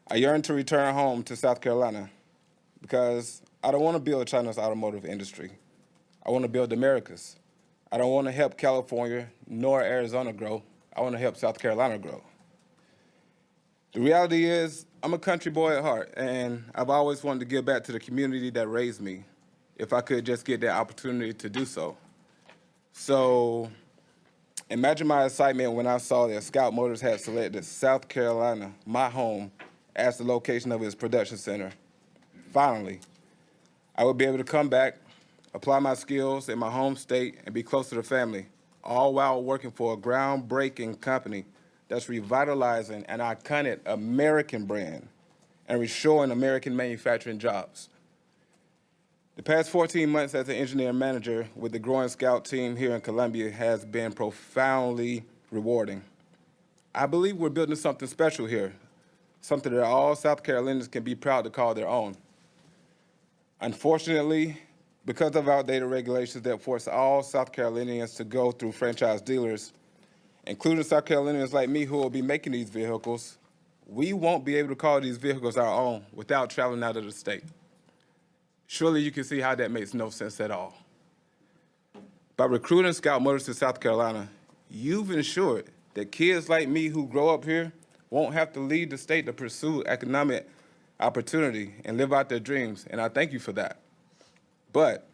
I yearned to return home to South Carolina because I don't want to build China's automotive industry. I want to build America's. I don't want to help California nor Arizona grow. I want to help South Carolina grow. The reality is, I'm a country boy at heart, and I've always wanted to give back to the community that raised me, if I could just get that opportunity to do so. So imagine my excitement when I saw that Scout Motors had selected South Carolina, my home, as the location of its production center. Finally, I would be able to come back, apply my skills in my home state, and be close to the family, all while working for a groundbreaking company that's revitalizing an iconic American brand and restoring American manufacturing jobs. The past 14 months as an engineer manager with the growing Scout team here in Columbia has been profoundly rewarding. I believe we're building something special here, something that all South Carolinians can be proud to call their own. Unfortunately, because of outdated regulations that force all South Carolinians to go through franchise dealers, including South Carolinians like me who will be making these vehicles, we won't be able to call these vehicles our own without traveling out of the state. Surely you can see how that makes no sense at all. By recruiting Scout Motors to South Carolina, you've ensured that kids like me who grow up here won't have to leave the state to pursue economic opportunity and live out their dreams, and I thank you for that. But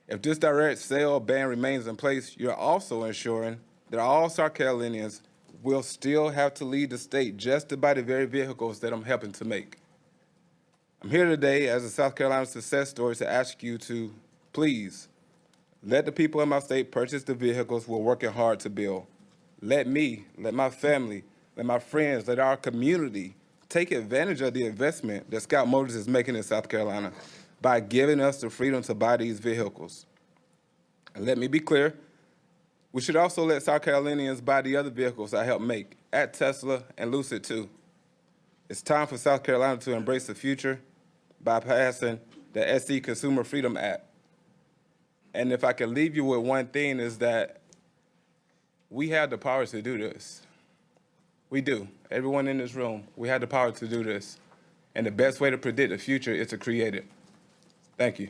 if this direct sale ban remains in place, you're also ensuring that all South Carolinians will still have to leave the state just to buy the very vehicles that I'm helping to make. I'm here today as a South Carolina success story to ask you to please let the people in my state purchase the vehicles we're working hard to build. Let me, let my family, let my friends, let our community take advantage of the investment that Scout Motors is making in South Carolina by giving us the freedom to buy these vehicles. And let me be clear, we should also let South Carolinians buy the other vehicles I helped make at Tesla and Lucid too. It's time for South Carolina to embrace the future by passing the SC Consumer Freedom Act. And if I can leave you with one thing is that we have the power to do this. We do. Everyone in this room, we have the power to do this. And the best way to predict the future is to create it. Thank you.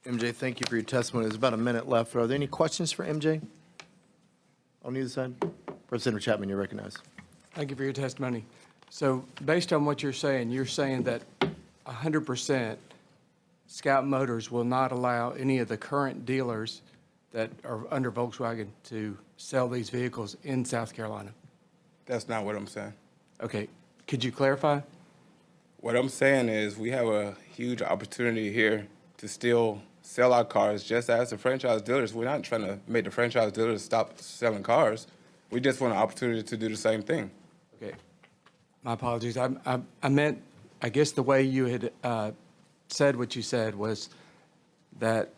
MJ, thank you for your testimony. There's about a minute left. Are there any questions for MJ on either side? Representative Chapman, you're recognized. Thank you for your testimony. So based on what you're saying that 100% Scout Motors will not allow any of the current dealers that are under Volkswagen to sell these vehicles in South Carolina? That's not what I'm saying. Okay. Could you clarify? What I'm saying is we have a huge opportunity here to still sell our cars just as the franchise dealers. We're not trying to make the franchise dealers stop selling cars. We just want an opportunity to do the same thing. Okay. My apologies. I meant, I guess the way you had said what you said was that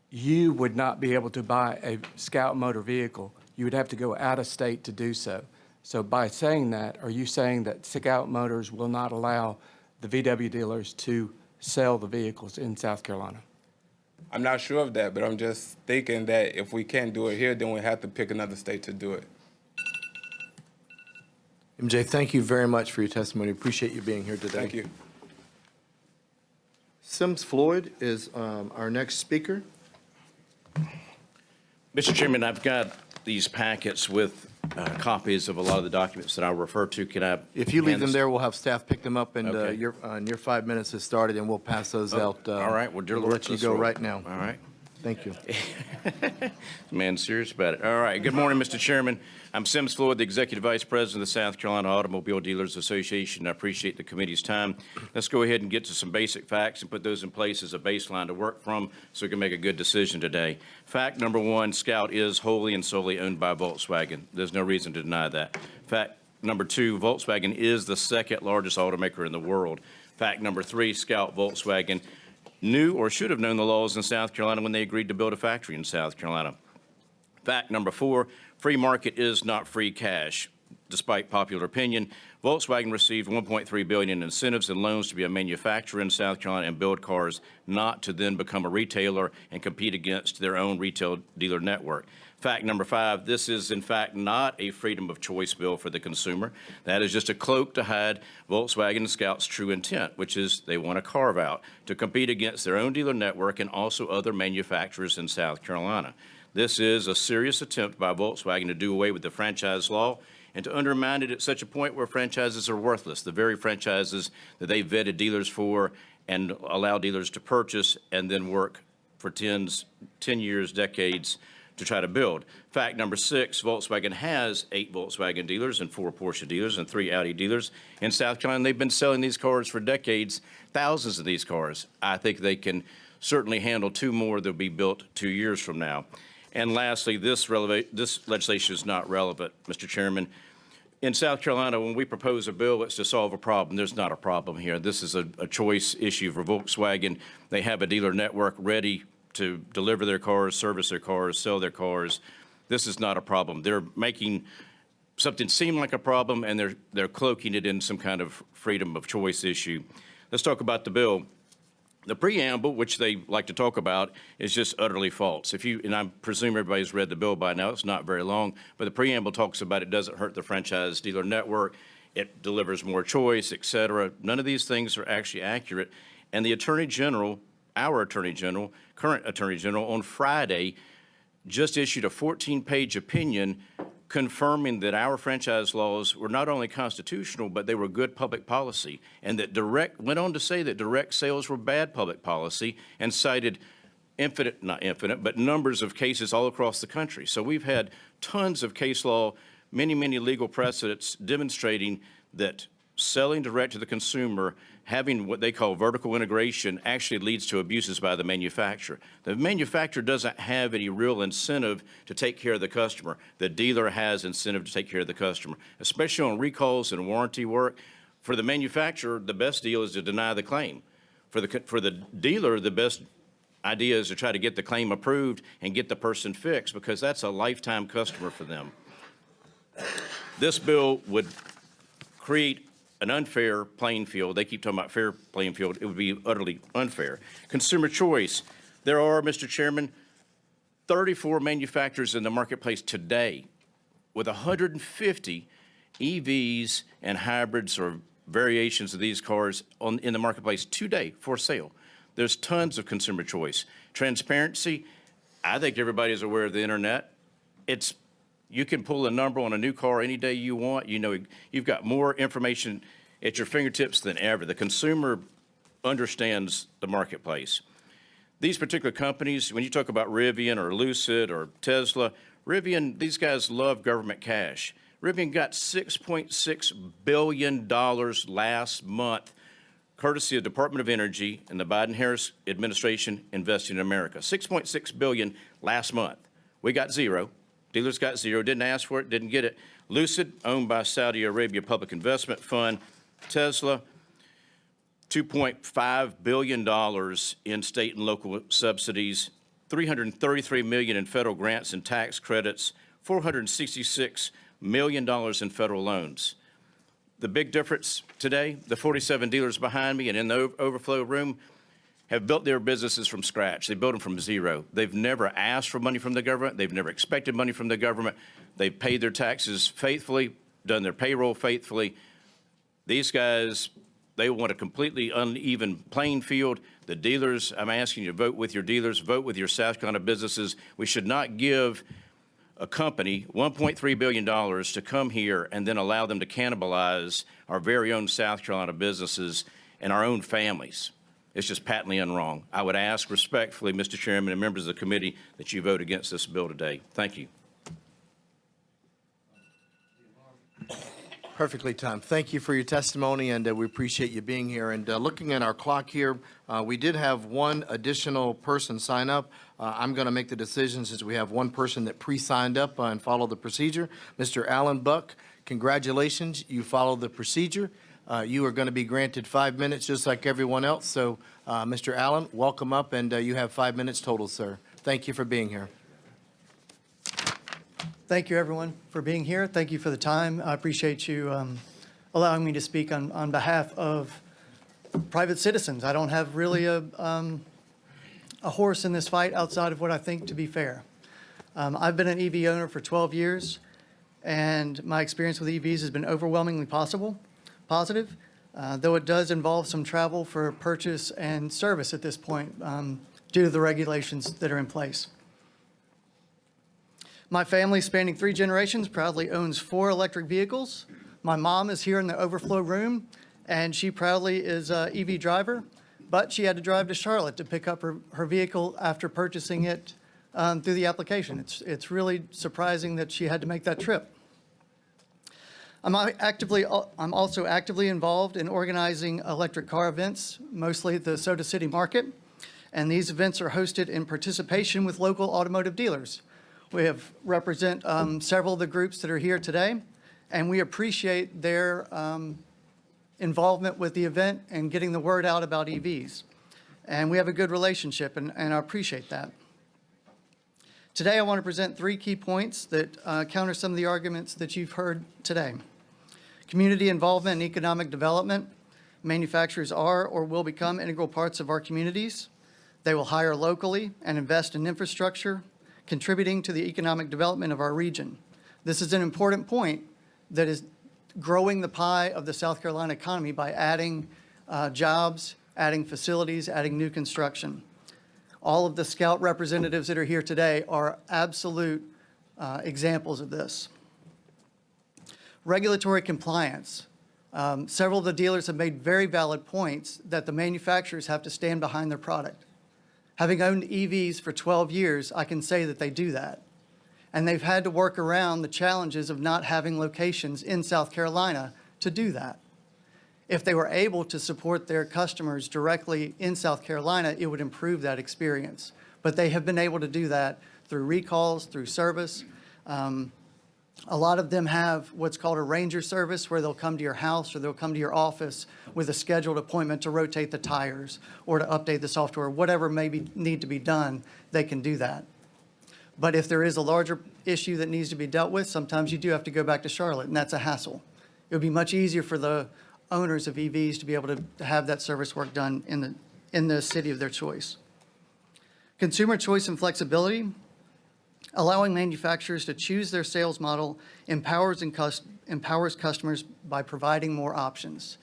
you would not be able to buy a Scout Motor vehicle. You would have to go out of state to do so. So by saying that, are you saying that Scout Motors will not allow the VW dealers to sell the vehicles in South Carolina? I'm not sure of that, but I'm just thinking that if we can't do it here, then we have to pick another state to do it. MJ, thank you very much for your testimony. Appreciate you being here today. Thank you. Sims Floyd is our next speaker. Mr. Chairman, I've got these packets with copies of a lot of the documents that I'll refer to. Can I? If you leave them there, we'll have staff pick them up, and Okay. your 5 minutes has started, and we'll pass those out. All right. Well, dear we'll Lord, let you let's go roll. right now. All right. Thank you. Man, serious about it. All right. Good morning, Mr. Chairman. I'm Sims Floyd, the Executive Vice President of the South Carolina Automobile Dealers Association. I appreciate the committee's time. Let's go ahead and get to some basic facts and put those in place as a baseline to work from so we can make a good decision today. Fact number one, Scout is wholly and solely owned by Volkswagen. There's no reason to deny that. Fact number two, Volkswagen is the second largest automaker in the world. Fact number three, Scout Volkswagen knew or should have known the laws in South Carolina when they agreed to build a factory in South Carolina. Fact number four, free market is not free cash. Despite popular opinion, Volkswagen received $1.3 billion in incentives and loans to be a manufacturer in South Carolina and build cars, not to then become a retailer and compete against their own retail dealer network. Fact number five, this is in fact not a freedom of choice bill for the consumer. That is just a cloak to hide Volkswagen and Scout's true intent, which is they want to carve out to compete against their own dealer network and also other manufacturers in South Carolina. This is a serious attempt by Volkswagen to do away with the franchise law and to undermine it at such a point where franchises are worthless, the very franchises that they vetted dealers for and allow dealers to purchase and then work for 10 years, decades to try to build. Fact number six, Volkswagen has 8 Volkswagen dealers and 4 Porsche dealers and 3 Audi dealers in South Carolina. They've been selling these cars for decades, thousands of these cars. I think they can certainly handle 2 more that will be built 2 years from now. And lastly, this legislation is not relevant, Mr. Chairman. In South Carolina, when we propose a bill, it's to solve a problem. There's not a problem here. This is a choice issue for Volkswagen. They have a dealer network ready to deliver their cars, service their cars, sell their cars. This is not a problem. They're making something seem like a problem, and they're cloaking it in some kind of freedom of choice issue. Let's talk about the bill. The preamble, which they like to talk about, is just utterly false. And I presume everybody's read the bill by now. It's not very long, but the preamble talks about it doesn't hurt the franchise dealer network. It delivers more choice, et cetera. None of these things are actually accurate. And the Attorney General, our Attorney General, current Attorney General, on Friday just issued a 14-page opinion confirming that our franchise laws were not only constitutional, but they were good public policy, and that went on to say that direct sales were bad public policy and cited not infinite, but numbers of cases all across the country. So we've had tons of case law, many legal precedents demonstrating that selling direct to the consumer, having what they call vertical integration, actually leads to abuses by the manufacturer. The manufacturer doesn't have any real incentive to take care of the customer. The dealer has incentive to take care of the customer, especially on recalls and warranty work. For the manufacturer, the best deal is to deny the claim. For the dealer, the best idea is to try to get the claim approved and get the person fixed, because that's a lifetime customer for them. This bill would create an unfair playing field. They keep talking about fair playing field. It would be utterly unfair. Consumer choice. There are, Mr. Chairman, 34 manufacturers in the marketplace today with 150 EVs and hybrids or variations of these cars in the marketplace today for sale. There's tons of consumer choice. Transparency. I think everybody is aware of the internet. You can pull a number on a new car any day you want. You know, you've got more information at your fingertips than ever. The consumer understands the marketplace. These particular companies, when you talk about Rivian or Lucid or Tesla, Rivian, these guys love government cash. Rivian got $6.6 billion last month, courtesy of the Department of Energy and the Biden-Harris administration investing in America. $6.6 billion last month. We got zero. Dealers got zero, didn't ask for it, didn't get it. Lucid, owned by Saudi Arabia Public Investment Fund. Tesla, $2.5 billion in state and local subsidies, $333 million in federal grants and tax credits, $466 million in federal loans. The big difference today, the 47 dealers behind me and in the overflow room have built their businesses from scratch. They built them from zero. They've never asked for money from the government. They've never expected money from the government. They've paid their taxes faithfully, done their payroll faithfully. These guys, they want a completely uneven playing field. The dealers, I'm asking you to vote with your dealers, vote with your South Carolina businesses. We should not give a company $1.3 billion to come here and then allow them to cannibalize our very own South Carolina businesses and our own families. It's just patently unwrong. I would ask respectfully, Mr. Chairman and members of the committee, that you vote against this bill today. Thank you. Perfectly timed. Thank you for your testimony, and we appreciate you being here. And looking at our clock here, we did have one additional person sign up. I'm going to make the decision since we have one person that pre-signed up and followed the procedure. Mr. Alan Buck, congratulations. You followed the procedure. You are going to be granted 5 minutes just like everyone else. So, Mr. Allen, welcome up, and you have 5 minutes total, sir. Thank you for being here. Thank you, everyone, for being here. Thank you for the time. I appreciate you allowing me to speak on behalf of private citizens. I don't have really a horse in this fight outside of what I think to be fair. I've been an EV owner for 12 years, and my experience with EVs has been overwhelmingly positive, though it does involve some travel for purchase and service at this point due to the regulations that are in place. My family, spanning 3 generations, proudly owns 4 electric vehicles. My mom is here in the overflow room, and she proudly is an EV driver, but she had to drive to Charlotte to pick up her vehicle after purchasing it through the application. It's really surprising that she had to make that trip. I'm also actively involved in organizing electric car events, mostly at the Soda City Market, and these events are hosted in participation with local automotive dealers. We have represent several of the groups that are here today, and we appreciate their involvement with the event and getting the word out about EVs. And we have a good relationship, and I appreciate that. Today, I want to present 3 key points that counter some of the arguments that you've heard today. Community involvement and economic development. Manufacturers are or will become integral parts of our communities. They will hire locally and invest in infrastructure, contributing to the economic development of our region. This is an important point that is growing the pie of the South Carolina economy by adding jobs, adding facilities, adding new construction. All of the Scout representatives that are here today are absolute examples of this. Regulatory compliance. Several of the dealers have made very valid points that the manufacturers have to stand behind their product. Having owned EVs for 12 years, I can say that they do that. And they've had to work around the challenges of not having locations in South Carolina to do that. If they were able to support their customers directly in South Carolina, it would improve that experience. But they have been able to do that through recalls, through service. A lot of them have what's called a ranger service, where they'll come to your house or they'll come to your office with a scheduled appointment to rotate the tires or to update the software. Whatever may need to be done, they can do that. But if there is a larger issue that needs to be dealt with, sometimes you do have to go back to Charlotte, and that's a hassle. It would be much easier for the owners of EVs to be able to have that service work done in the city of their choice. Consumer choice and flexibility. Allowing manufacturers to choose their sales model empowers customers by providing more options.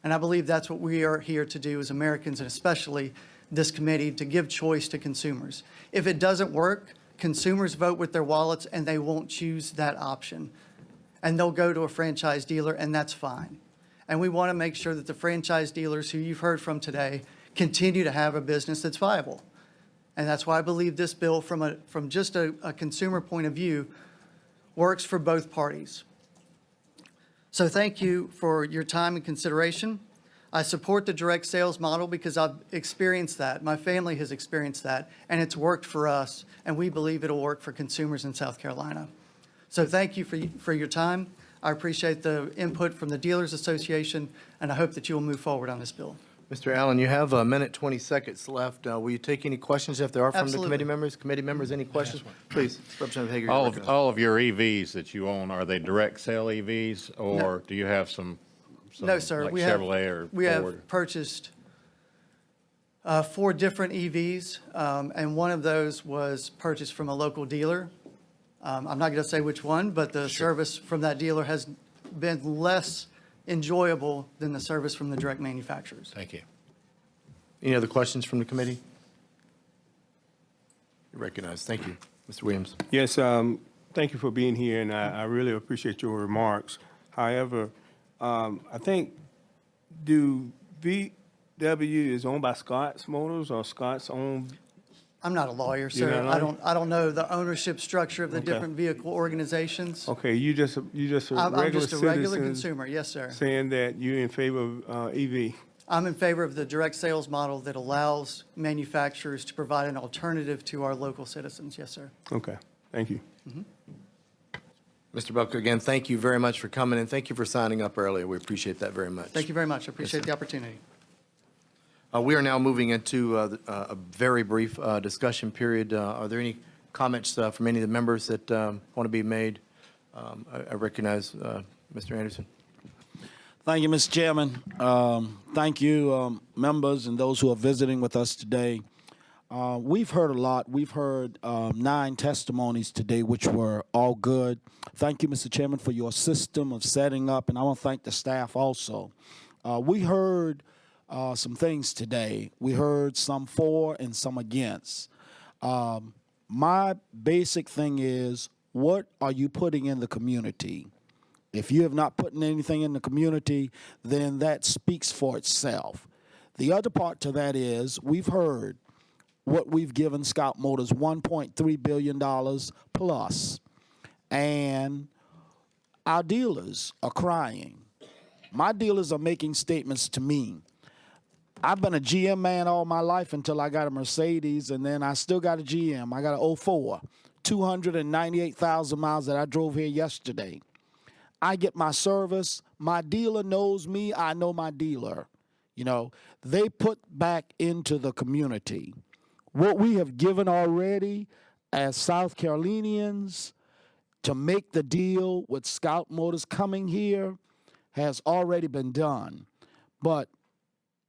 And I believe that's what we are here to do as Americans, and especially this committee, to give choice to consumers. If it doesn't work, consumers vote with their wallets and they won't choose that option. And they'll go to a franchise dealer, and that's fine. And we want to make sure that the franchise dealers who you've heard from today continue to have a business that's viable. And that's why I believe this bill, from just a consumer point of view, works for both parties. So thank you for your time and consideration. I support the direct sales model because I've experienced that. My family has experienced that, and it's worked for us, and we believe it'll work for consumers in South Carolina. So thank you for your time. I appreciate the input from the Dealers Association, and I hope that you will move forward on this bill. Mr. Allen, you have a minute, 20 seconds left. Will you take any questions if there are from Absolutely. the committee members? Committee members, any questions? Please, Representative Hager. All of your EVs that you own, are they direct sale EVs, or do you have some No, sir. like We Chevrolet or we Ford? have purchased 4 different EVs, and one of those was purchased from a local dealer. I'm not going to say which one, but the service from that dealer has been less enjoyable than the service from the direct manufacturers. Thank you. Any other questions from the committee? You're recognized. Thank you. Mr. Williams. Yes, thank you for being here, and I really appreciate your remarks. However, I think do FMW is owned by Scott's Motors or Scott's owned? I'm not a lawyer, You're sir. not a lawyer? I don't know the ownership structure of the Okay. different vehicle organizations. Okay, you just a I'm regular just a regular citizen consumer, yes, sir. saying that you're in favor of EV. I'm in favor of the direct sales model that allows manufacturers to provide an alternative to our local citizens, yes, sir. Okay, thank you. Mr. Buck, again, thank you very much for coming, and thank you for signing up earlier. We appreciate that very much. Thank you very much. I appreciate the opportunity. We are now moving into a very brief discussion period. Are there any comments from any of the members that want to be made? I recognize Mr. Anderson. Thank you, Mr. Chairman. Thank you, members and those who are visiting with us today. We've heard a lot. We've heard 9 testimonies today, which were all good. Thank you, Mr. Chairman, for your system of setting up, and I want to thank the staff also. We heard some things today. We heard some for and some against. My basic thing is, what are you putting in the community? If you have not put anything in the community, then that speaks for itself. The other part to that is, we've heard what we've given Scout Motors, $1.3 billion plus, and our dealers are crying. My dealers are making statements to me. I've been a GM man all my life until I got a Mercedes, and then I still got a GM. I got an 04, 298,000 miles that I drove here yesterday. I get my service. My dealer knows me. I know my dealer. You know, they put back into the community. What we have given already as South Carolinians to make the deal with Scout Motors coming here has already been done. But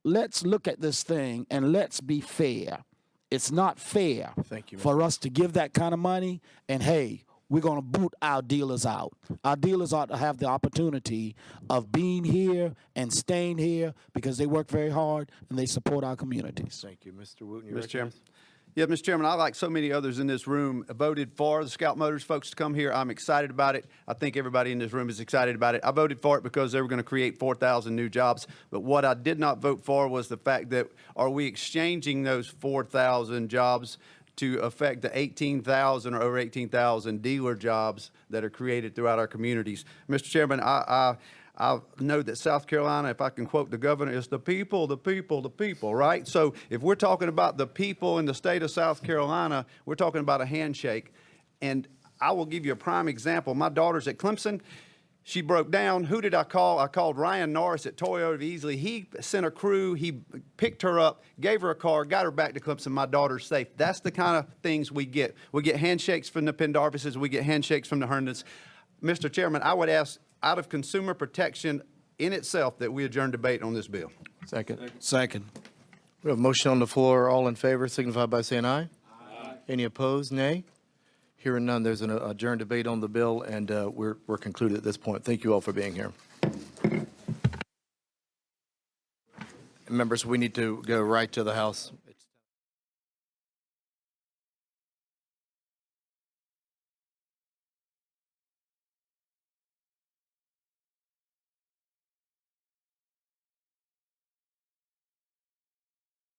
let's look at this thing and let's be fair. It's not fair for us to give that kind of money and, hey, we're going to boot our dealers out. Our dealers ought to have the opportunity of being here and staying here because they work very hard and they support our communities. Thank you. Mr. Wooten, Mr. Chairman. Yeah, Mr. Chairman, I, like so many others in this room, voted for the Scout Motors folks to come here. I'm excited about it. I think everybody in this room is excited about it. I voted for it because they were going to create 4,000 new jobs. But what I did not vote for was the fact that, are we exchanging those 4,000 jobs to affect the 18,000 or over 18,000 dealer jobs that are created throughout our communities? Mr. Chairman, I know that South Carolina, if I can quote the governor, is the people, the people, the people, right? So if we're talking about the people in the state of South Carolina, we're talking about a handshake. And I will give you a prime example. My daughter's at Clemson. She broke down. Who did I call? I called Ryan Norris at Toyota of Easley. He sent a crew. He picked her up, gave her a car, got her back to Clemson. My daughter's safe. That's the kind of things we get. We get handshakes from the Pendarvises. We get handshakes from the Herndons. Mr. Chairman, I would ask, out of consumer protection in itself, that we adjourn debate on this bill. Second. Second. We have a motion on the floor. All in favor signify by saying aye. Aye. Any opposed, nay? Hearing none, there's an adjourned debate on the bill, and we're concluded at this point. Thank you all for being here. Members, we need to go right to the House